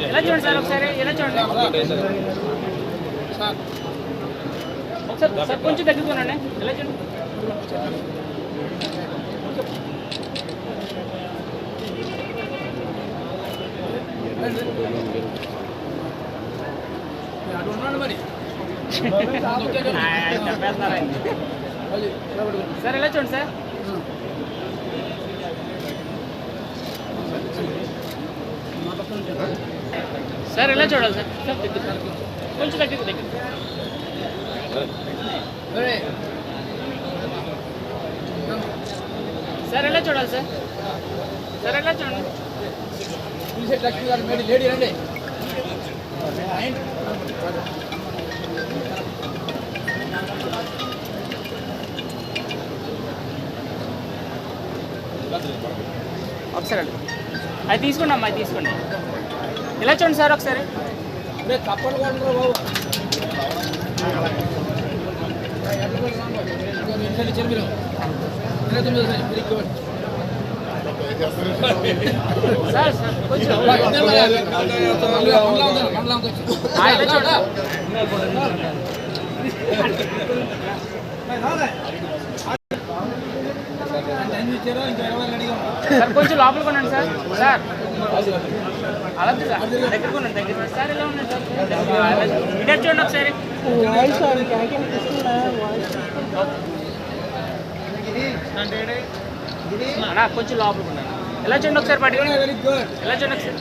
ఎలా చూడండి సార్ ఒకసారి ఎలా చూడండి సార్ కొంచెం తగ్గుతున్నాండి ఎలా చూడండి మరి సార్ ఎలా చూడండి సార్ సార్ ఎలా చూడాలి సార్ కొంచెం దగ్గర సార్ ఎలా చూడాలి సార్ సార్ ఎలా చూడండి లేడీ రండి ఒకసారి అది తీసుకోండి అమ్మా అది తీసుకోండి ఎలా చూడండి సార్ ఒకసారి తప్పని బాబు సార్ కొంచెం సార్ కొంచెం లోపల కొనండి సార్ సార్ అలా సార్ దగ్గర కొనండి దగ్గర సార్ ఎలా ఉన్నాయి సార్ ఇదే చూడండి ఒకసారి అన్నా కొంచెం లోపల కొనండి ఎలా చూడండి ఒకసారి పట్టుకోండి ఎలా చూడండి ఒకసారి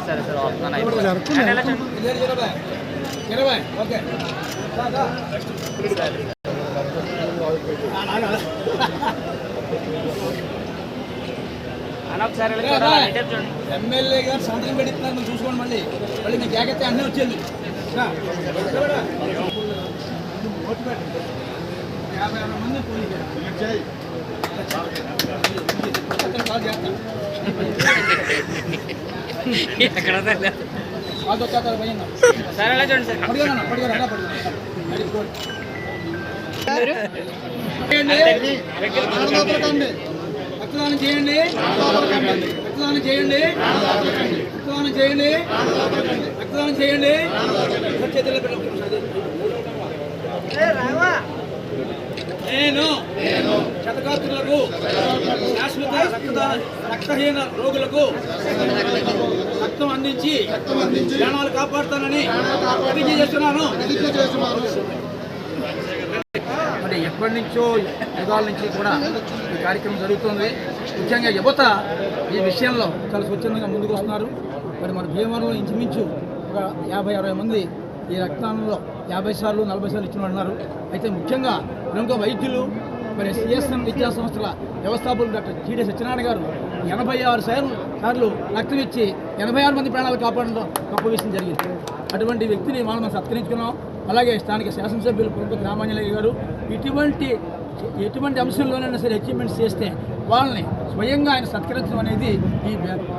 సరే సరే వస్తున్నాను ఎలా చూడండి ఓకే ఎమ్మెల్యే గారు సంతకం పెడుతున్నారు మీరు చూసుకోండి మళ్ళీ మళ్ళీ మీకు జాగ్రత్త అన్నీ వచ్చేది 50 మంది ఎక్కడ సార్ ఎలా చూడండి సార్ రక్తదానం చేయండి రక్తదానం చేయండి రక్తదానం చేయండి రక్తదానం చేయండి నేను క్షతగాత్రులకు శాశ్వత రక్తహీన రోగులకు రక్తం అందించి ప్రాణాలు కాపాడుతానని ప్రతిజ్ఞ చేస్తున్నాను. మరి ఎప్పటి నుంచో యుగాల నుంచి కూడా ఈ కార్యక్రమం జరుగుతుంది. ముఖ్యంగా యువత ఈ విషయంలో చాలా స్వచ్ఛందంగా ముందుకు వస్తున్నారు. మరి మన భీమవరంలో ఇంచుమించు ఒక 50-60 మంది ఈ రక్తదానంలో 50 సార్లు 40 సార్లు ఇచ్చిన ఉన్నారు. అయితే ముఖ్యంగా ప్రముఖ వైద్యులు మరి సిఎస్ఎం విద్యా సంస్థల వ్యవస్థాపకులు డాక్టర్ జీడి సత్యనారాయణ గారు 86 సార్లు రక్తం ఇచ్చి 86 మంది ప్రాణాలు కాపాడడం గొప్ప విషయం జరిగింది. అటువంటి వ్యక్తిని మనం సత్కరించుకున్నాం. అలాగే స్థానిక శాసనసభ్యులు ప్రముఖ రామాంజనేయ గారు ఎటువంటి అంశంలోనైనా సరే అచీవ్మెంట్స్ చేస్తే వాళ్ళని స్వయంగా ఆయన సత్కరించడం అనేది ఈ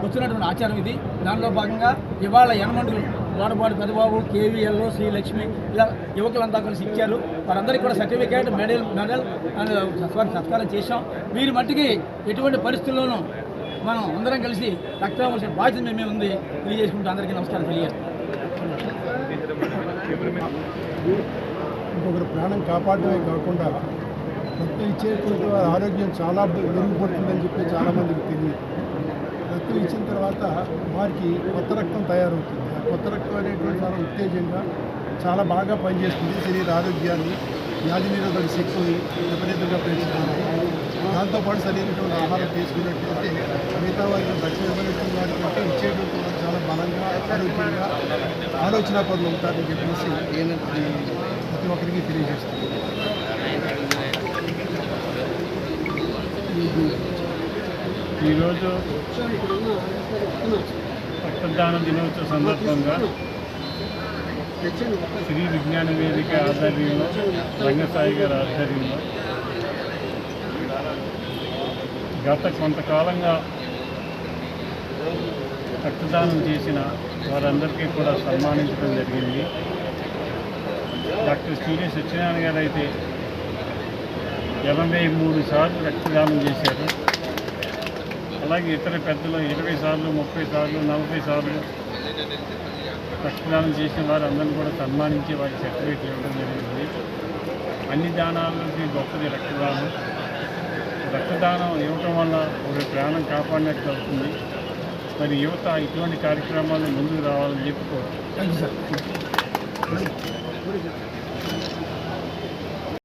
వచ్చినటువంటి ఆచారం. ఇది దానిలో భాగంగా ఇవాళ యనమండులు వాడపాడు పెద్దబాబు, కేవీఎల్లో, శ్రీలక్ష్మి ఇలా యువకులంతా కలిసి ఇచ్చారు. వారందరికీ కూడా సర్టిఫికేట్, మెడల్ సత్కారం చేశాం. వీరి మట్టికి ఎటువంటి పరిస్థితుల్లోనూ మనం అందరం కలిసి రక్తం ఇవ్వాల్సిన బాధ్యత మేమే ఉంది తెలియజేసుకుంటూ అందరికీ నమస్కారం తెలియజేస్తాం. ఇంకొకరు ప్రాణం కాపాడమే కాకుండా రక్తం ఇచ్చేటువంటి ఆరోగ్యం చాలా మెరుగుపడుతుందని చెప్పి చాలామందికి తెలియదు. రక్తం ఇచ్చిన తర్వాత వారికి కొత్త రక్తం తయారవుతుంది. ఆ కొత్త రక్తం అనేటువంటి చాలా ఉత్తేజంగా చాలా బాగా పనిచేస్తుంది. శరీర ఆరోగ్యాన్ని, వ్యాధి నిరోధక శక్తిని విపరీతంగా పెంచుతుంది. దాంతోపాటు సరైనటువంటి ఆహారం తీసుకున్నట్లయితే మిగతా వారికి రక్తం ఇవ్వనటువంటి వారి కంటే ఇచ్చేటువంటి వారు చాలా బలంగా, ఆరోగ్యంగా, ఆలోచన పనులు ఉంటారని చెప్పేసి ప్రతి ఒక్కరికి తెలియజేస్తుంది. ఈరోజు రక్తదాన దినోత్సవ సందర్భంగా శ్రీ విజ్ఞాన వేదిక ఆధ్వర్యంలో రంగసాయి గారి ఆధ్వర్యంలో గత కొంతకాలంగా రక్తదానం చేసిన వారందరికీ కూడా సన్మానించడం జరిగింది. డాక్టర్ సూర్య సత్యనారాయణ గారు అయితే 83 సార్లు రక్తదానం చేశారు. అలాగే ఇతర పెద్దలు 20 సార్లు, 30 సార్లు, 40 సార్లు రక్తదానం చేసిన వారు అందరినీ కూడా సన్మానించి వారికి సర్టిఫికేట్ ఇవ్వడం జరిగింది. అన్ని దానాలకి గొప్పది రక్తదానం. రక్తదానం ఇవ్వటం వల్ల ఒక ప్రాణం కాపాడినట్టు అవుతుంది. మరి యువత ఇటువంటి కార్యక్రమాలు ముందుకు రావాలని చెప్పుకోవచ్చు. Thank you sir.